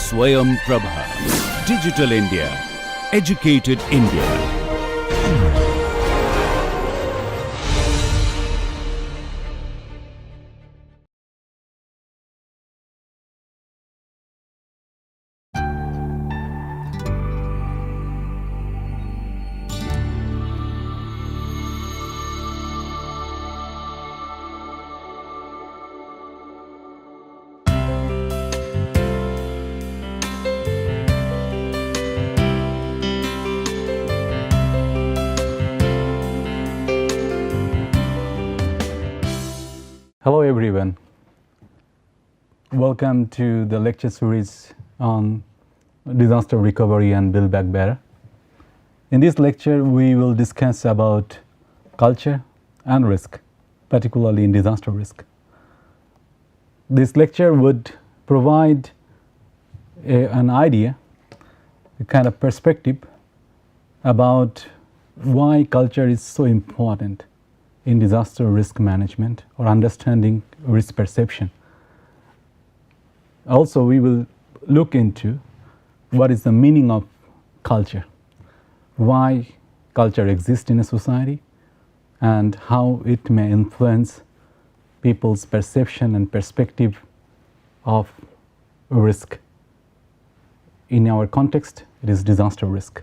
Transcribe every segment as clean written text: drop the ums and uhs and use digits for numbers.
Swayam Prabha. Digital India. Educated India. Hello everyone, welcome to the lecture series on disaster recovery and build back better. In this lecture we will discuss about culture and risk, particularly in disaster risk. This lecture would provide an idea, a kind of perspective about why culture is so important in disaster risk management or understanding risk perception. Also, we will look into what is the meaning of culture, why culture exists in a society, and how it may influence people's perception and perspective of risk. In our context, it is disaster risk.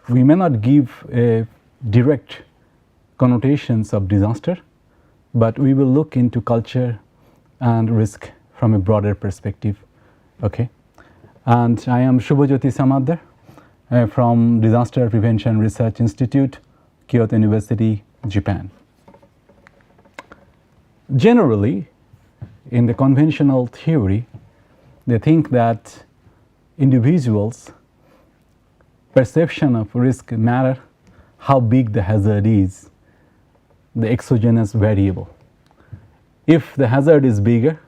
We may not give a direct connotations of disaster, but we will look into culture and risk from a broader perspective. Okay, and I am Shubhajyoti Samadar from Disaster Prevention Research Institute, Kyoto University, Japan. Generally, in the conventional theory, they think that individuals' perception of risk matter how big the hazard is, the exogenous variable. If the hazard is bigger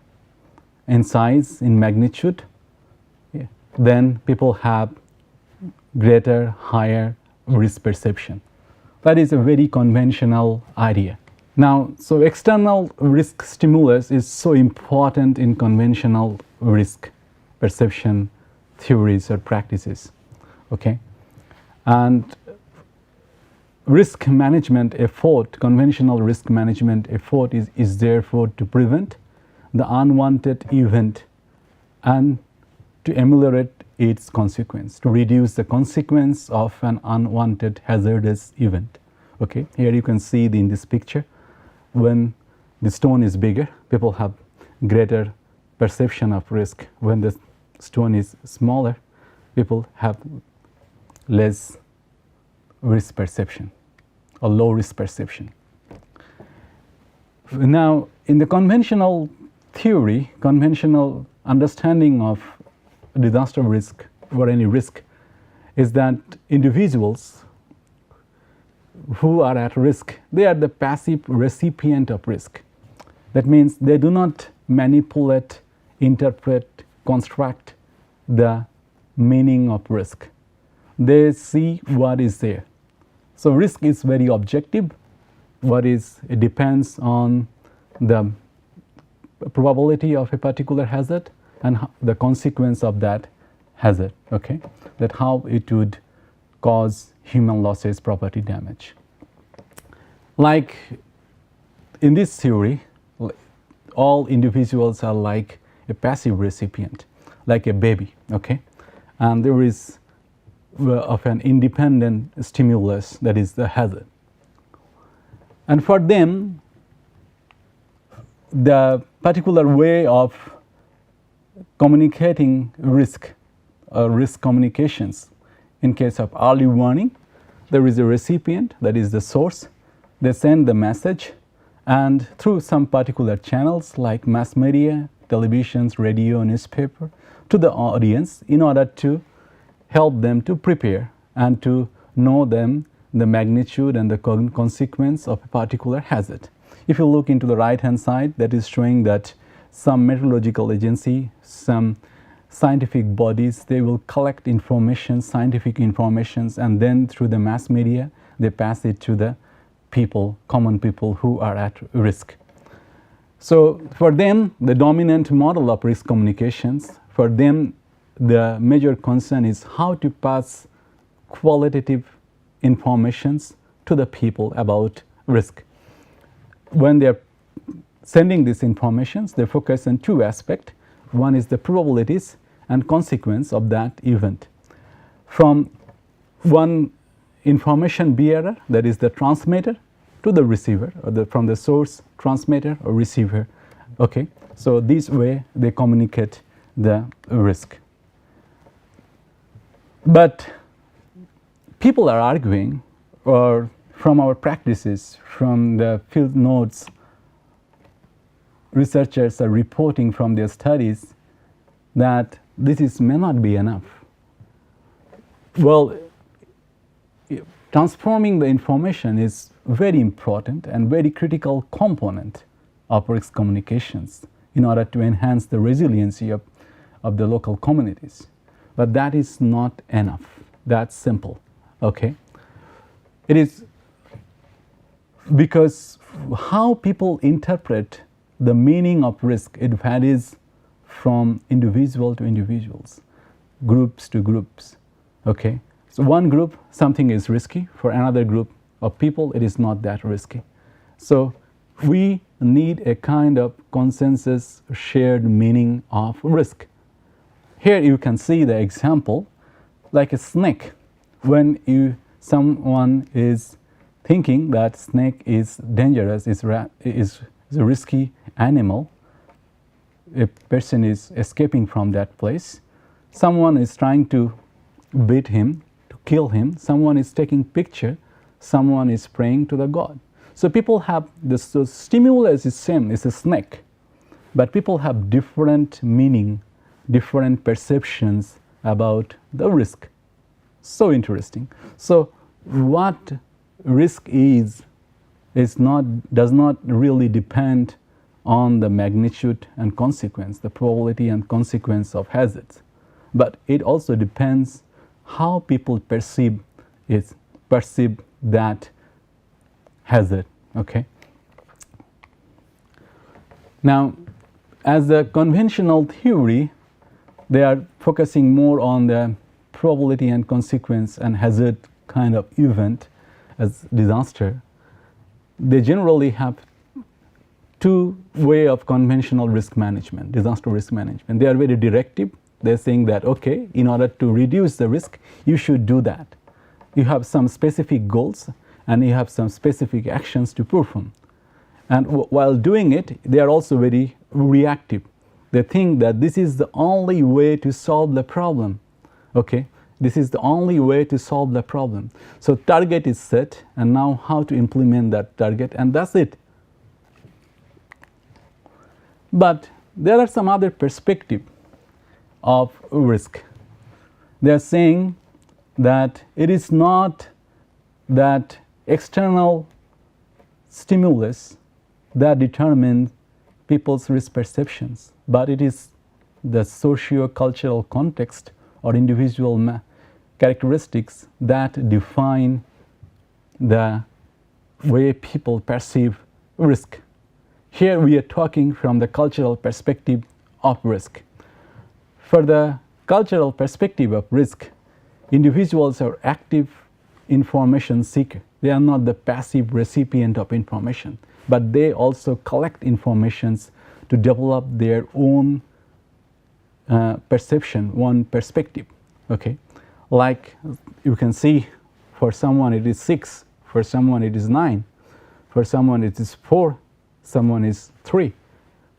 in size, in magnitude, then people have greater, higher risk perception. That is a very conventional idea. Now, so external risk stimulus is so important in conventional risk perception theories or practices. Okay, and risk management effort, conventional risk management effort is therefore to prevent the unwanted event and to ameliorate its consequence, to reduce the consequence of an unwanted hazardous event. Okay, here you can see in this picture, when the stone is bigger, people have greater perception of risk. When the stone is smaller, people have less risk perception, a low risk perception. Now, in the conventional theory, conventional understanding of disaster risk or any risk is that individuals who are at risk, they are the passive recipient of risk. That means they do not manipulate, interpret, construct the meaning of risk. They see what is there. So risk is very objective. It depends on the probability of a particular hazard and the consequence of that hazard. Okay, that how it would cause human losses, property damage. Like in this theory, all individuals are like a passive recipient, like a baby. Okay, and there is of an independent stimulus, that is the hazard. And for them, the particular way of communicating risk communications, in case of early warning, there is a recipient, that is the source. They send the message, and through some particular channels like mass media, televisions, radio, newspaper, to the audience, in order to help them to prepare and to know them the magnitude and the consequence of a particular hazard. If you look into the right hand side, that is showing that some meteorological agency, some scientific bodies, they will collect information, scientific informations, and then through the mass media they pass it to the people, common people who are at risk. So for them, the dominant model of risk communications, for them the major concern is how to pass qualitative informations to the people about risk. When they're sending these informations, they focus on two aspects. One is the probabilities and consequence of that event. From one information bearer, that is the transmitter, to the receiver, or from the source, transmitter or receiver. Okay, so this way they communicate the risk. But people are arguing, or from our practices, from the field notes, researchers are reporting from their studies that this may not be enough. Well, transforming the information is very important and very critical component of risk communications in order to enhance the resiliency of the local communities. But that is not enough. That's simple. Okay? It is because how people interpret the meaning of risk, it varies from individual to individuals, groups to groups. Okay? So one group, something is risky. For another group of people, it is not that risky. So we need a kind of consensus shared meaning of risk. Here you can see the example, like a snake. When someone is thinking that snake is dangerous, is a risky animal, a person is escaping from that place, someone is trying to beat him, to kill him, someone is taking picture, someone is praying to the god. So people have this, so stimulus is same, it's a snake, but people have different meaning, different perceptions about the risk. So interesting. So what risk is does not really depend on the magnitude and consequence, the probability and consequence of hazards, but it also depends how people perceive that hazard. Okay. Now, as a conventional theory, they are focusing more on the probability and consequence and hazard kind of event as disaster. They generally have two way of conventional risk management, disaster risk management. They are very directive. They're saying that, okay, in order to reduce the risk, you should do that. You have some specific goals and you have some specific actions to perform. And while doing it, they are also very reactive. They think that this is the only way to solve the problem. Okay, this is the only way to solve the problem. So target is set, and now how to implement that target, and that's it. But there are some other perspective of risk. They are saying that it is not that external stimulus that determines people's risk perceptions, but it is the socio-cultural context or individual characteristics that define the way people perceive risk. Here we are talking from the cultural perspective of risk. For the cultural perspective of risk, individuals are active information seeker. They are not the passive recipient of information, but they also collect informations to develop their own perception, one perspective. Okay, like you can see, for someone it is 6, for someone it is 9, for someone it is 4, someone is 3.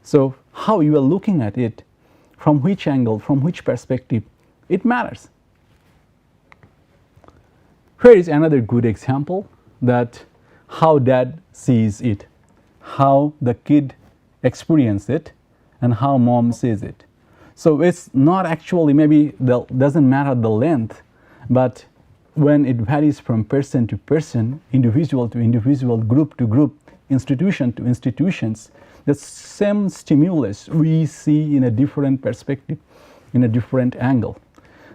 So how you are looking at it, from which angle, from which perspective, it matters. Here is another good example that how dad sees it, how the kid experiences it, and how mom sees it. So it's not actually, maybe doesn't matter the length, but when it varies from person to person, individual to individual, group to group, institution to institutions, the same stimulus we see in a different perspective, in a different angle.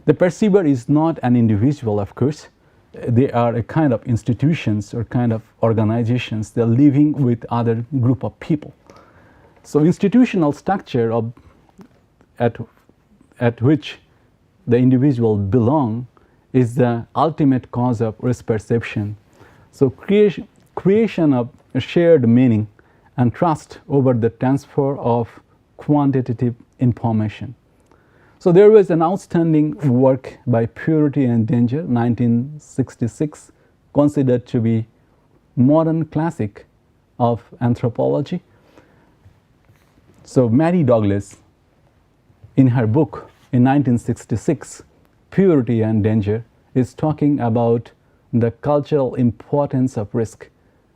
The perceiver is not an individual, of course. They are a kind of institutions or kind of organizations. They're living with other group of people. So institutional structure at which the individual belong is the ultimate cause of risk perception. So creation of a shared meaning and trust over the transfer of quantitative information. So there was an outstanding work by Purity and Danger, 1966, considered to be modern classic of anthropology. So Mary Douglas, in her book in 1966, Purity and Danger, is talking about the cultural importance of risk,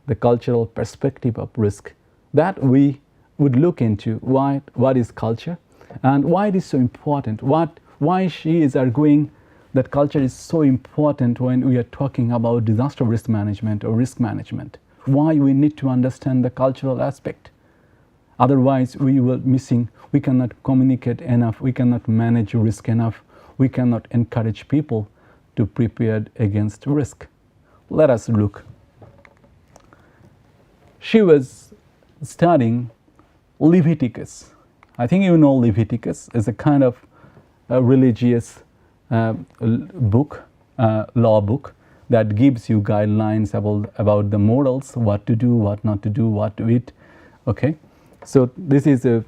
the cultural perspective of risk, that we would look into what is culture and why it is so important, why she is arguing that culture is so important when we are talking about disaster risk management or risk management, why we need to understand the cultural aspect. Otherwise, we cannot communicate enough, we cannot manage risk enough, we cannot encourage people to prepare against risk. Let us look. She was studying Leviticus. I think you know Leviticus is a kind of a religious book, law book, that gives you guidelines about the morals, what to do, what not to do, what to eat. Okay, so this is a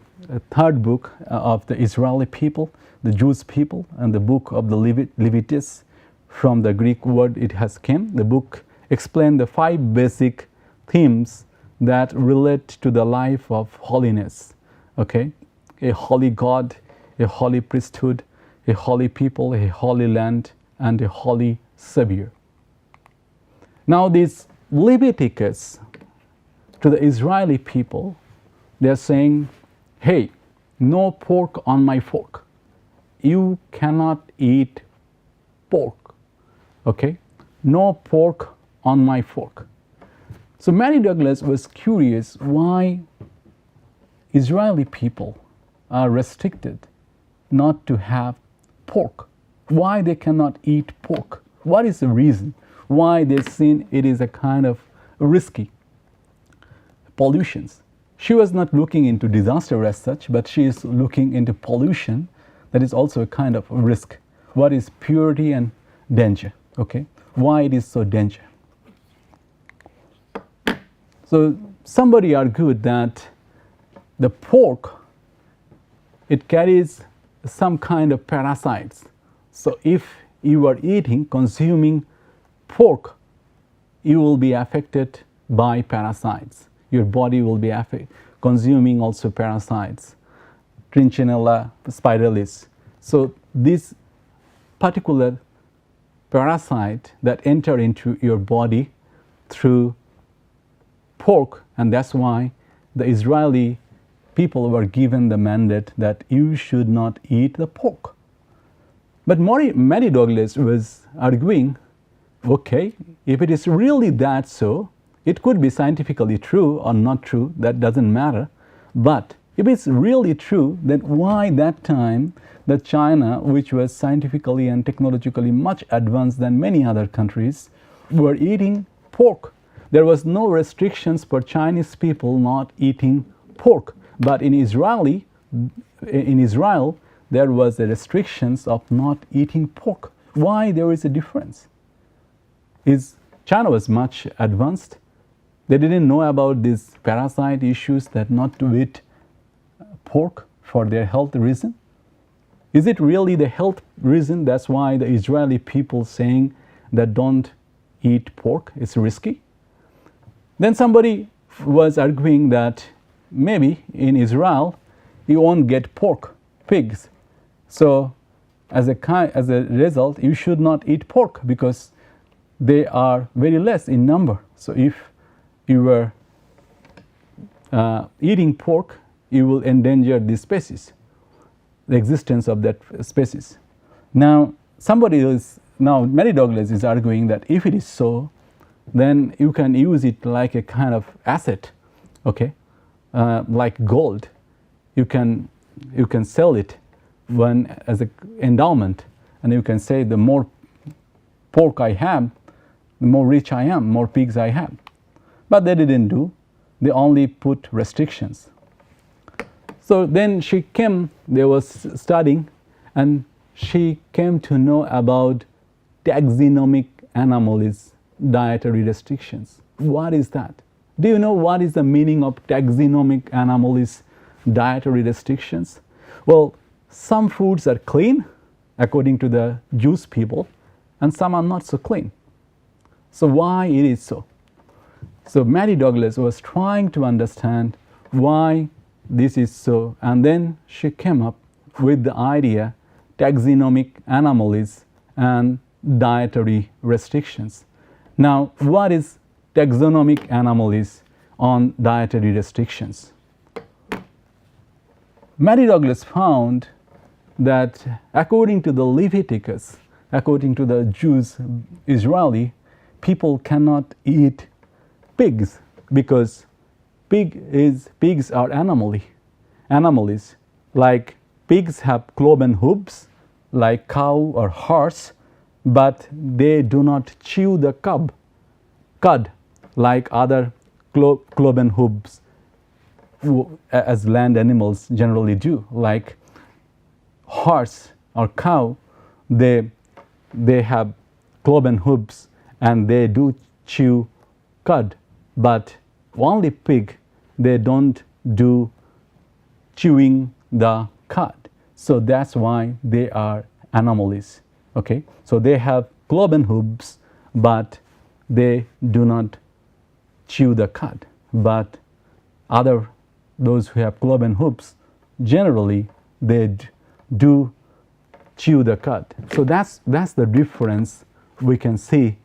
third book of the Israeli people, the Jewish people, and the book of the Leviticus. From the Greek word it has come. The book explains the 5 basic themes that relate to the life of holiness. Okay, a holy God, a holy priesthood, a holy people, a holy land, and a holy Savior. Now this Leviticus, to the Israeli people, they are saying, hey, no pork on my fork. You cannot eat pork. Okay, no pork on my fork. So Mary Douglas was curious why Israeli people are restricted not to have pork. Why they cannot eat pork? What is the reason? Why they seen it is a kind of risky pollutions? She was not looking into disaster as such, but she is looking into pollution that is also a kind of risk. What is purity and danger? Okay, why it is so danger? So somebody argued that the pork, it carries some kind of parasites. So if you are consuming pork, you will be affected by parasites. Your body will be consuming also parasites, Trichinella spiralis. So this particular parasite that enter into your body through pork, and that's why the Israeli people were given the mandate that you should not eat the pork. But Mary Douglas was arguing, okay, if it is really that so, it could be scientifically true or not true, that doesn't matter. But if it's really true, then why that time that China, which was scientifically and technologically much advanced than many other countries, were eating pork? There was no restrictions for Chinese people not eating pork. But in Israel, there was a restrictions of not eating pork. Why there is a difference? China was much advanced. They didn't know about these parasite issues that not to eat pork for their health reason. Is it really the health reason? That's why the Israeli people saying that don't eat pork, it's risky. Then somebody was arguing that maybe in Israel you won't get pork, pigs. So as a result, you should not eat pork because they are very less in number. So if you were eating pork, you will endanger the species, the existence of that species. Now Mary Douglas is arguing that if it is so, then you can use it like a kind of asset, okay, like gold. You can sell it as an endowment, and you can say the more pork I have, the more rich I am, more pigs I have. But they didn't do. They only put restrictions. So then she came, they was studying, and she came to know about taxonomic anomalies, dietary restrictions. What is that? Do you know what is the meaning of taxonomic anomalies, dietary restrictions? Well, some foods are clean according to the Jewish people, and some are not so clean. So why it is so? So Mary Douglas was trying to understand why this is so, and then she came up with the idea taxonomic anomalies and dietary restrictions. Now, what is taxonomic anomalies on dietary restrictions? Mary Douglas found that according to the Leviticus, according to the Jews, Israeli, people cannot eat pigs because pigs are anomalies. Like pigs have cloven hooves like cow or horse, but they do not chew the cud like other cloven hooves as land animals generally do. Like horse or cow, they have cloven hooves and they do chew cud, but only pig, they don't do chewing the cud. So that's why they are anomalies. Okay, so they have cloven hooves, but they do not chew the cud. But those who have cloven hooves, generally they do chew the cud. So that's the difference we can see,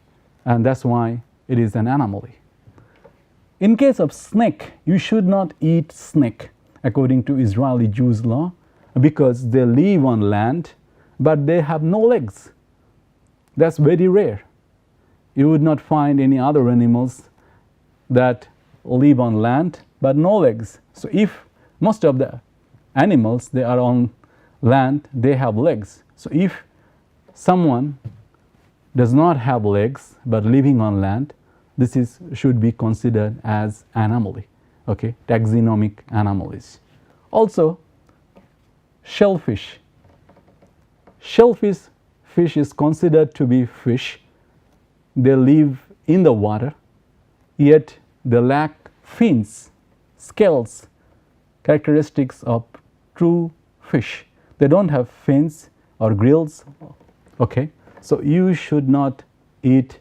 and that's why it is an anomaly. In case of snake, you should not eat snake according to Israeli Jews law, because they live on land, but they have no legs. That's very rare. You would not find any other animals that live on land but no legs. So if most of the animals, they are on land, they have legs. So if someone does not have legs but living on land, this should be considered as anomaly. Okay, taxonomic anomalies. Also, shellfish. Fish is considered to be fish. They live in the water, yet they lack fins, scales, characteristics of true fish. They don't have fins or grills. Okay, so you should not eat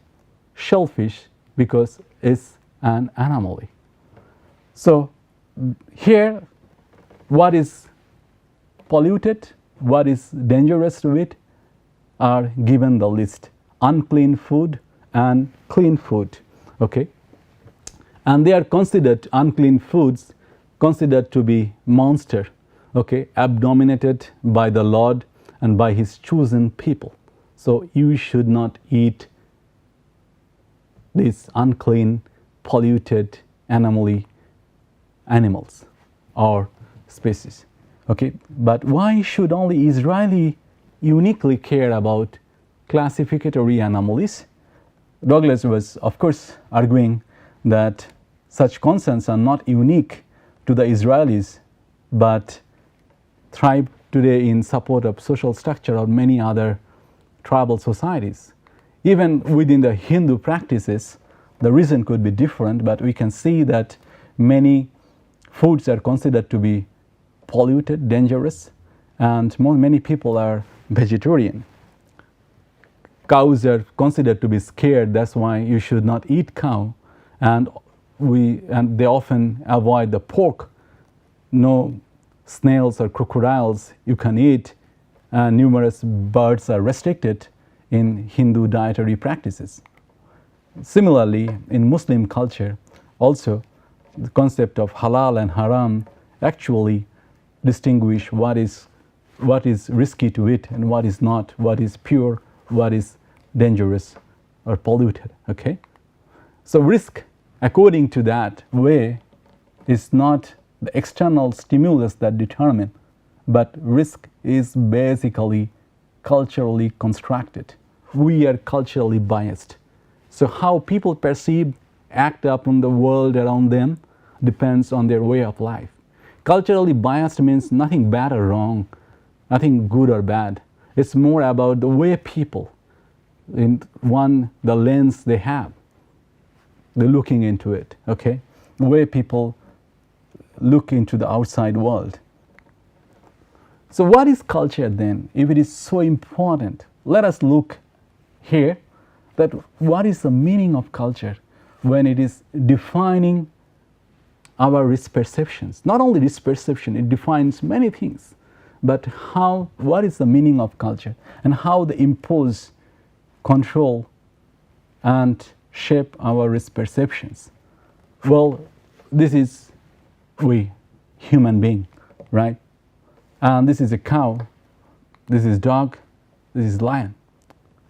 shellfish because it's an anomaly. So here, what is polluted, what is dangerous to it, are given the list: unclean food and clean food. Okay, and they are considered, unclean foods considered to be monster. Okay, abominated by the Lord and by His chosen people. So you should not eat these unclean, polluted, anomaly animals or species. Okay, but why should only Israeli uniquely care about classificatory anomalies? Douglas was, of course, arguing that such concerns are not unique to the Israelis, but thrive today in support of social structure of many other tribal societies. Even within the Hindu practices, the reason could be different, but we can see that many foods are considered to be polluted, dangerous, and many people are vegetarian. Cows are considered to be scared, that's why you should not eat cow, and they often avoid the pork. No snails or crocodiles you can eat, and numerous birds are restricted in Hindu dietary practices. Similarly, in Muslim culture, also the concept of halal and haram actually distinguish what is risky to eat and what is not, what is pure, what is dangerous or polluted. Okay, so risk, according to that way, is not the external stimulus that determine, but risk is basically culturally constructed. We are culturally biased. So how people perceive, act upon the world around them depends on their way of life. Culturally biased means nothing bad or wrong, nothing good or bad. It's more about the way people, the lens they have, they're looking into it, okay? The way people look into the outside world. So what is culture then? If it is so important, let us look here that what is the meaning of culture when it is defining our risk perceptions. Not only risk perception, it defines many things, but what is the meaning of culture and how they impose, control, and shape our risk perceptions. Well, this is we, human being, right? And this is a cow, this is dog, this is lion.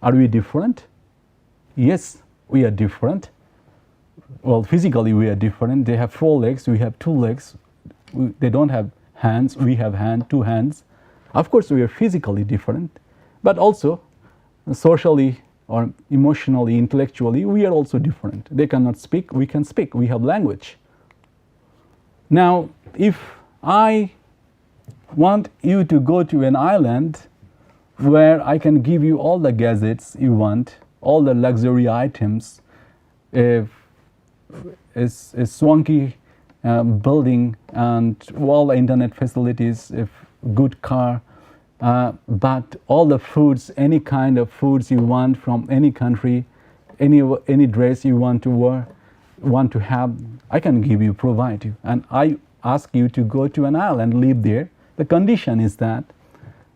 Are we different? Yes, we are different. Well, physically we are different. They have 4 legs, we have 2 legs. They don't have hands, we have 2 hands. Of course, we are physically different, but also socially or emotionally, intellectually, we are also different. They cannot speak, we can speak, we have language. Now, if I want you to go to an island where I can give you all the gadgets you want, all the luxury items, a swanky building and all the internet facilities, a good car, but all the foods, any kind of foods you want from any country, any dress you want to wear, want to have, I can give you, provide you. And I ask you to go to an island, live there. The condition is that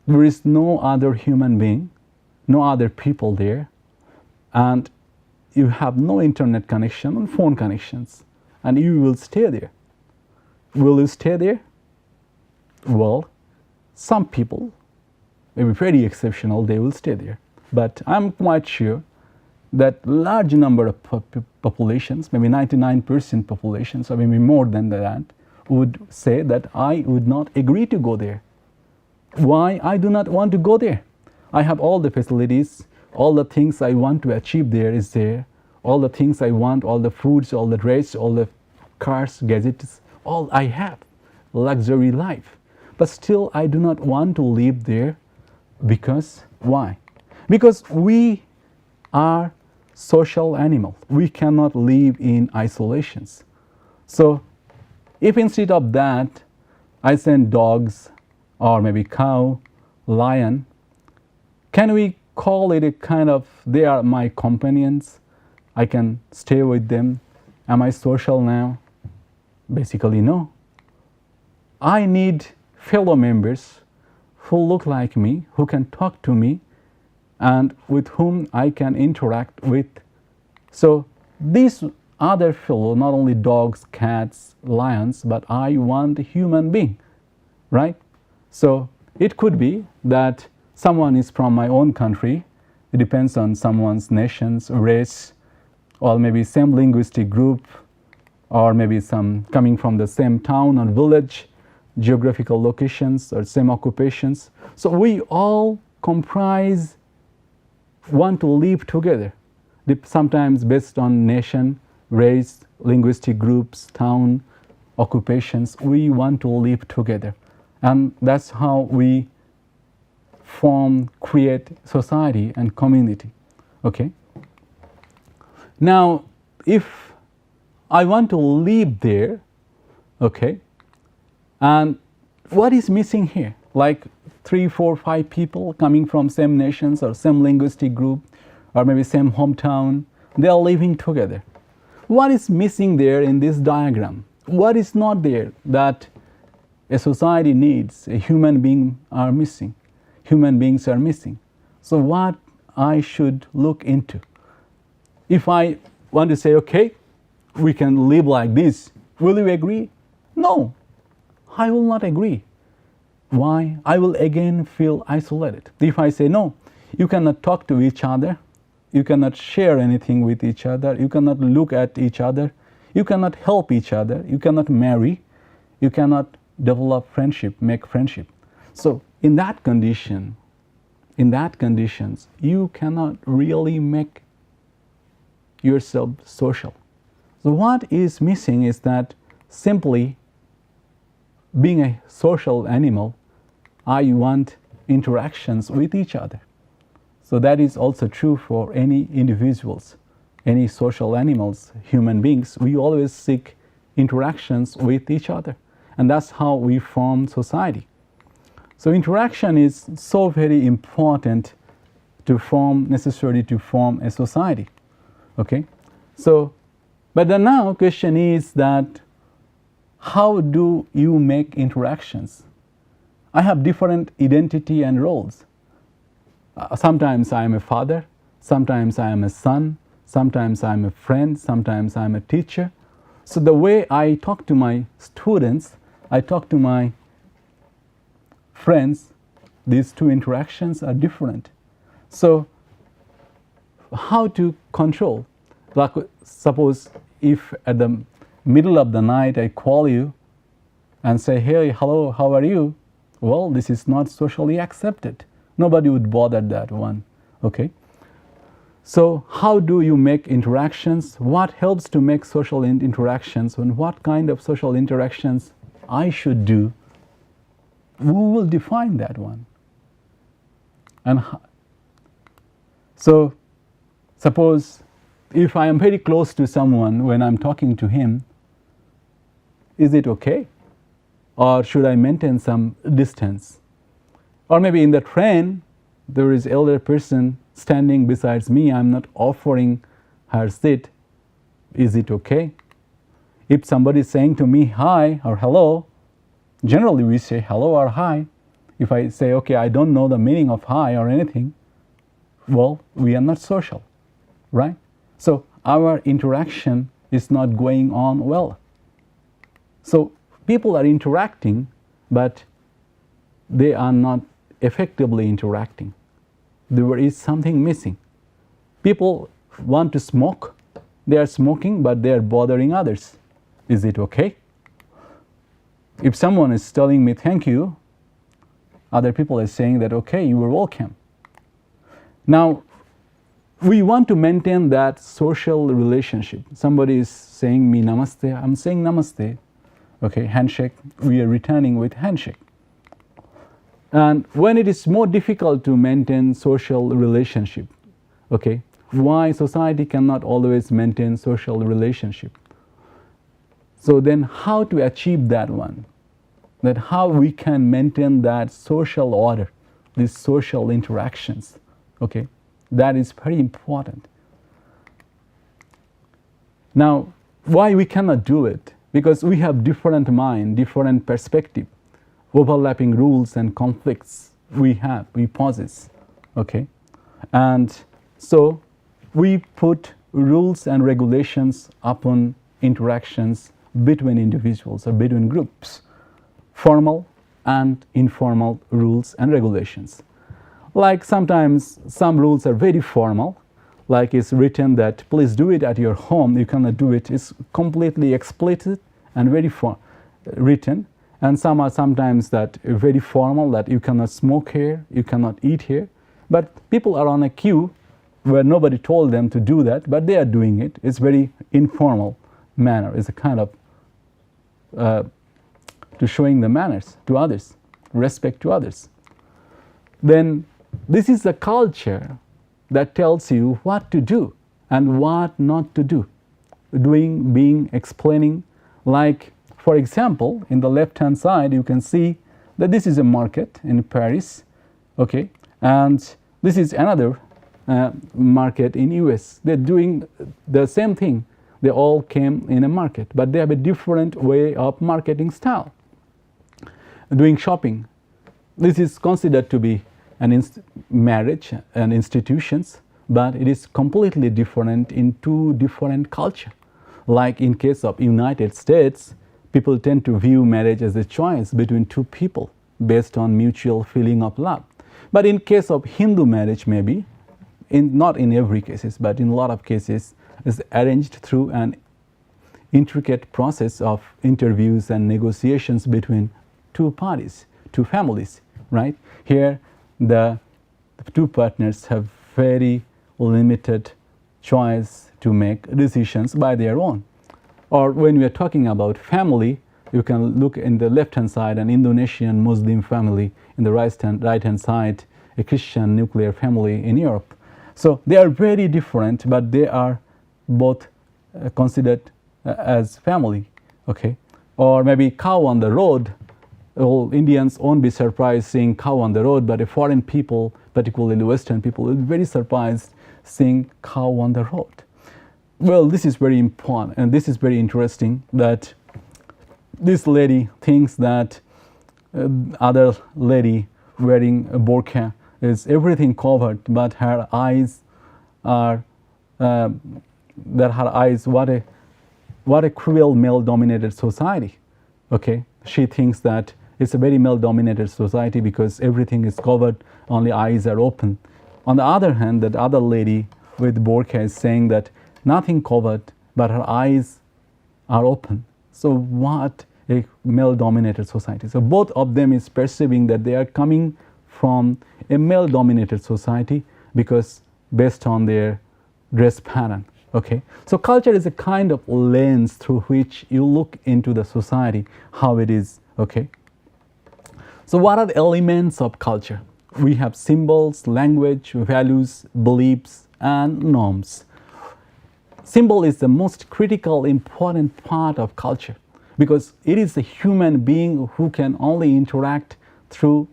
there is no other human being, no other people there, and you have no internet connection and phone connections, and you will stay there. Will you stay there? Well, some people, maybe very exceptional, they will stay there. But I'm quite sure that large number of populations, maybe 99% populations, or maybe more than that, would say that I would not agree to go there. Why? I do not want to go there. I have all the facilities, all the things I want to achieve there is there. All the things I want, all the foods, all the dress, all the cars, gadgets, all I have, luxury life. But still I do not want to live there because, why? Because we are social animals. We cannot live in isolations. So if instead of that, I send dogs or maybe cow, lion, can we call it a kind of, they are my companions, I can stay with them. Am I social now? Basically, no. I need fellow members who look like me, who can talk to me, and with whom I can interact with. So these other fellow, not only dogs, cats, lions, but I want a human being, right? So it could be that someone is from my own country. It depends on someone's nation's race, or maybe same linguistic group, or maybe some coming from the same town or village, geographical locations or same occupations. So we all comprise, want to live together, sometimes based on nation, race, linguistic groups, town, occupations. We want to live together. And that's how we create society and community, okay? Now, if I want to live there, okay, and what is missing here? Like 3, 4, 5 people coming from same nations or same linguistic group, or maybe same hometown, they are living together. What is missing there in this diagram? What is not there that a society needs, a human being are missing? Human beings are missing. So what I should look into? If I want to say, okay, we can live like this, will you agree? No, I will not agree. Why? I will again feel isolated. If I say, no, you cannot talk to each other, you cannot share anything with each other, you cannot look at each other, you cannot help each other, you cannot marry, you cannot develop friendship, make friendship. So in that conditions, you cannot really make yourself social. So what is missing is that simply being a social animal, I want interactions with each other. So that is also true for any individuals, any social animals, human beings. We always seek interactions with each other, and that's how we form society. So interaction is so very important necessary to form a society. Okay, so but the now question is that how do you make interactions? I have different identity and roles. Sometimes I am a father, sometimes I am a son, sometimes I am a friend, sometimes I am a teacher. So the way I talk to my students, I talk to my friends, these two interactions are different. So how to control? Like suppose if at the middle of the night I call you and say, hey, hello, how are you? Well, this is not socially accepted. Nobody would bother that one. Okay. So how do you make interactions? What helps to make social interactions, and what kind of social interactions I should do? Who will define that one? And so suppose if I am very close to someone when I'm talking to him, is it okay? Or should I maintain some distance? Or maybe in the train, there is elder person standing besides me, I'm not offering her seat. Is it okay? If somebody is saying to me hi or hello, generally we say hello or hi. If I say, okay, I don't know the meaning of hi or anything, well, we are not social, right? So our interaction is not going on well. So people are interacting, but they are not effectively interacting. There is something missing. People want to smoke. They are smoking, but they are bothering others. Is it okay? If someone is telling me thank you, other people are saying that, okay, you are welcome. Now, we want to maintain that social relationship. Somebody is saying me namaste, I'm saying namaste. Okay, handshake, we are returning with handshake. And when it is more difficult to maintain social relationship, okay, why society cannot always maintain social relationship? So then how to achieve that one? That how we can maintain that social order, these social interactions, okay? That is very important. Now, why we cannot do it? Because we have different mind, different perspective, overlapping rules and conflicts we possess, okay? And so we put rules and regulations upon interactions between individuals or between groups, formal and informal rules and regulations. Like sometimes some rules are very formal, like it's written that please do it at your home, you cannot do it. It's completely explicit and very written. And some are sometimes that very formal, that you cannot smoke here, you cannot eat here. But people are on a queue where nobody told them to do that, but they are doing it. It's very informal manner. It's a kind of to showing the manners to others, respect to others. Then this is a culture that tells you what to do and what not to do. Doing, being, explaining. Like, for example, in the left-hand side, you can see that this is a market in Paris, okay? And this is another market in US. They're doing the same thing. They all came in a market, but they have a different way of marketing style. Doing shopping. This is considered to be an marriage and institutions, but it is completely different in two different cultures. Like in case of United States, people tend to view marriage as a choice between two people based on mutual feeling of love. But in case of Hindu marriage, maybe, not in every cases, but in a lot of cases, is arranged through an intricate process of interviews and negotiations between two parties, two families, right? Here, the two partners have very limited choice to make decisions by their own. Or when we are talking about family, you can look in the left-hand side, an Indonesian Muslim family. in the right hand side, a Christian nuclear family in Europe. So they are very different, but they are both considered as family, okay? Or maybe cow on the road. Well, Indians won't be surprised seeing cow on the road, but a foreign people, particularly the Western people, will be very surprised seeing cow on the road. Well, this is very important, and this is very interesting that this lady thinks that other lady wearing a burqa is everything covered, but her eyes are what a cruel male-dominated society. Okay, she thinks that it's a very male-dominated society because everything is covered, only eyes are open. On the other hand, that other lady with burqa is saying that nothing covered, but her eyes are open. So what a male-dominated society. So both of them is perceiving that they are coming from a male-dominated society because based on their dress pattern. Okay, so culture is a kind of lens through which you look into the society, how it is. Okay, so what are the elements of culture? We have symbols, language, values, beliefs, and norms. Symbol is the most critical, important part of culture because it is a human being who can only interact through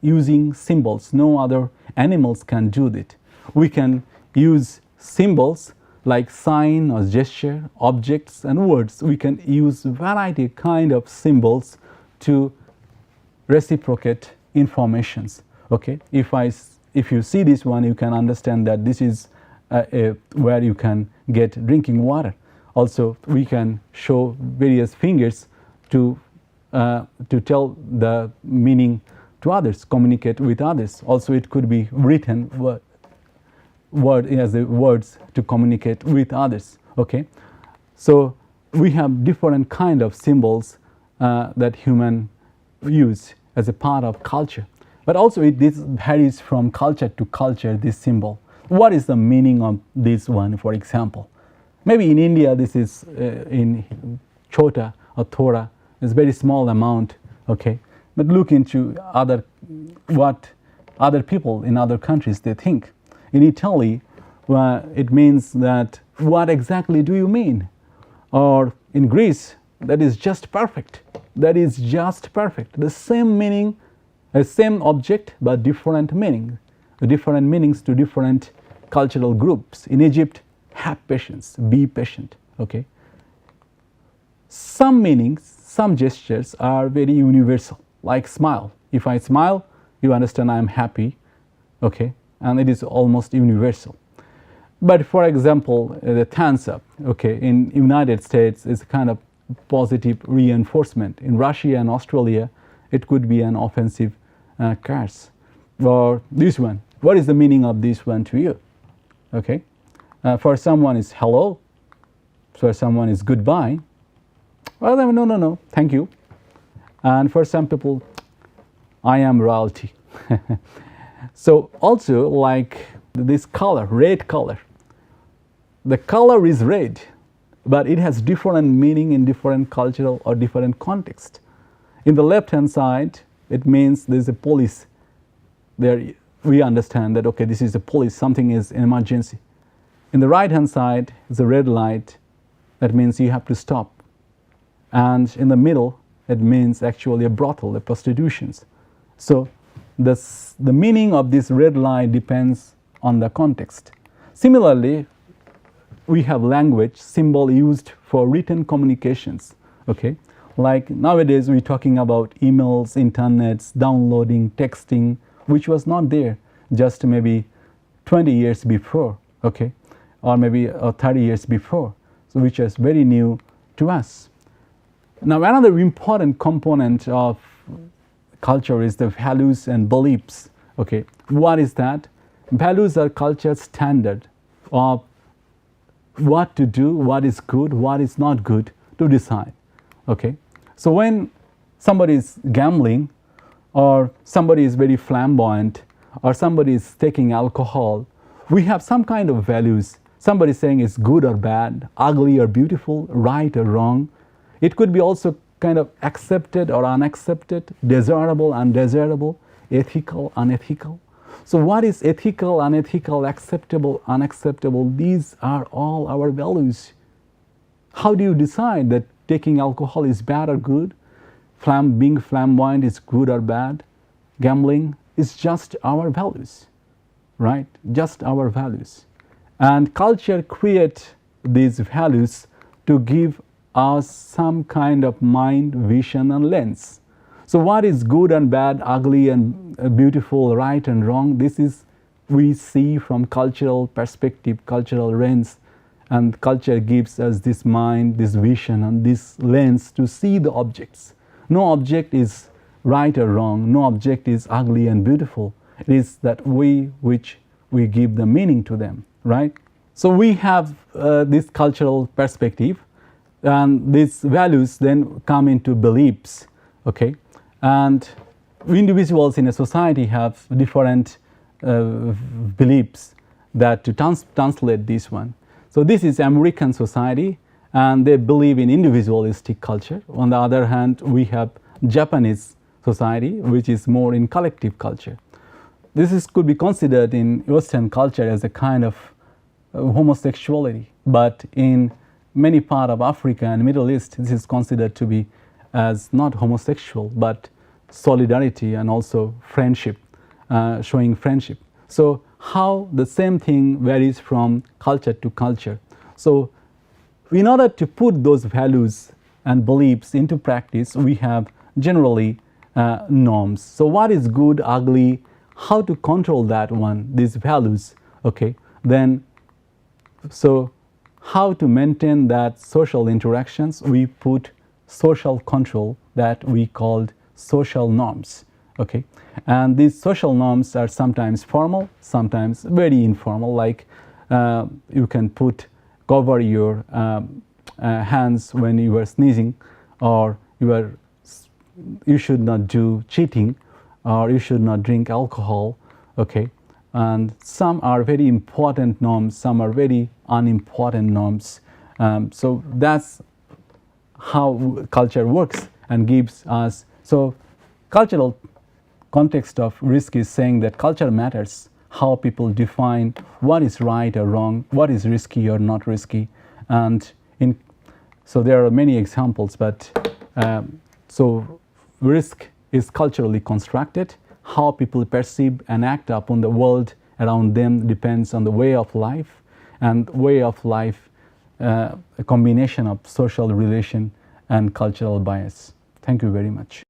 using symbols. No other animals can do that. We can use symbols like sign or gesture, objects and words. We can use variety kind of symbols to reciprocate informations. Okay, if you see this one, you can understand that this is where you can get drinking water. Also, we can show various fingers to tell the meaning to others, communicate with others. Also, it could be written word as the words to communicate with others. Okay, so we have different kind of symbols that human use as a part of culture, but also this varies from culture to culture. This symbol, what is the meaning of this one? For example, maybe in India this is in chota or thora, it's very small amount. Okay, but look into what other people in other countries they think. In Italy, it means that what exactly do you mean? Or in Greece, that is just perfect. That is just perfect. The same meaning, the same object, but different meaning. Different meanings to different cultural groups. In Egypt, have patience, be patient. Okay. Some meanings, some gestures are very universal, like smile. If I smile, you understand I am happy. Okay. And it is almost universal. But for example, the thumbs up, okay, in United States is kind of positive reinforcement. In Russia and Australia, it could be an offensive curse. Or this one, what is the meaning of this one to you? Okay, for someone is hello, for someone is goodbye. Well, no, thank you. And for some people, I am royalty. So also like this color, red color. The color is red, but it has different meaning in different cultural or different context. In the left hand side, it means there's a police. There we understand that, okay, this is a police, something is an emergency. In the right hand side is a red light. That means you have to stop. And in the middle, it means actually a brothel, a prostitutions. So the meaning of this red line depends on the context. Similarly, we have language, symbol used for written communications. Okay, like nowadays we're talking about emails, internets, downloading, texting, which was not there just maybe 20 years before. Okay, or maybe 30 years before. So which is very new to us. Now another important component of culture is the values and beliefs. Okay, what is that? Values are culture's standard of what to do, what is good, what is not good to decide. Okay, so when somebody is gambling, or somebody is very flamboyant, or somebody is taking alcohol, we have some kind of values. Somebody is saying it's good or bad, ugly or beautiful, right or wrong. It could be also kind of accepted or unaccepted, desirable, undesirable. ethical, unethical. So what is ethical, unethical, acceptable, unacceptable? These are all our values. How do you decide that taking alcohol is bad or good? Being flamboyant is good or bad? Gambling is just our values, right? Just our values. And culture creates these values to give us some kind of mind, vision, and lens. So what is good and bad, ugly and beautiful, right and wrong? This is we see from cultural perspective, cultural lens, and culture gives us this mind, this vision, and this lens to see the objects. No object is right or wrong. No object is ugly and beautiful. It is that which we give the meaning to them, right? So we have this cultural perspective, and these values then come into beliefs, okay? And individuals in a society have different beliefs that to translate this one. So this is American society, and they believe in individualistic culture. On the other hand, we have Japanese society, which is more in collective culture. This could be considered in Western culture as a kind of homosexuality, but in many parts of Africa and Middle East, this is considered to be as not homosexual, but solidarity and also friendship, showing friendship. So how the same thing varies from culture to culture. So in order to put those values and beliefs into practice, we have generally norms. So what is good, ugly, how to control that one, these values, okay? Then, so how to maintain that social interactions, we put social control that we called social norms, okay? And these social norms are sometimes formal, sometimes very informal, like you can cover your hands when you are sneezing, or you should not do cheating, or you should not drink alcohol, okay? And some are very important norms, some are very unimportant norms. So that's how culture works and gives us. So cultural context of risk is saying that culture matters, how people define what is right or wrong, what is risky or not risky. And so there are many examples, but so risk is culturally constructed. How people perceive and act upon the world around them depends on the way of life, and way of life, a combination of social relation and cultural bias. Thank you very much.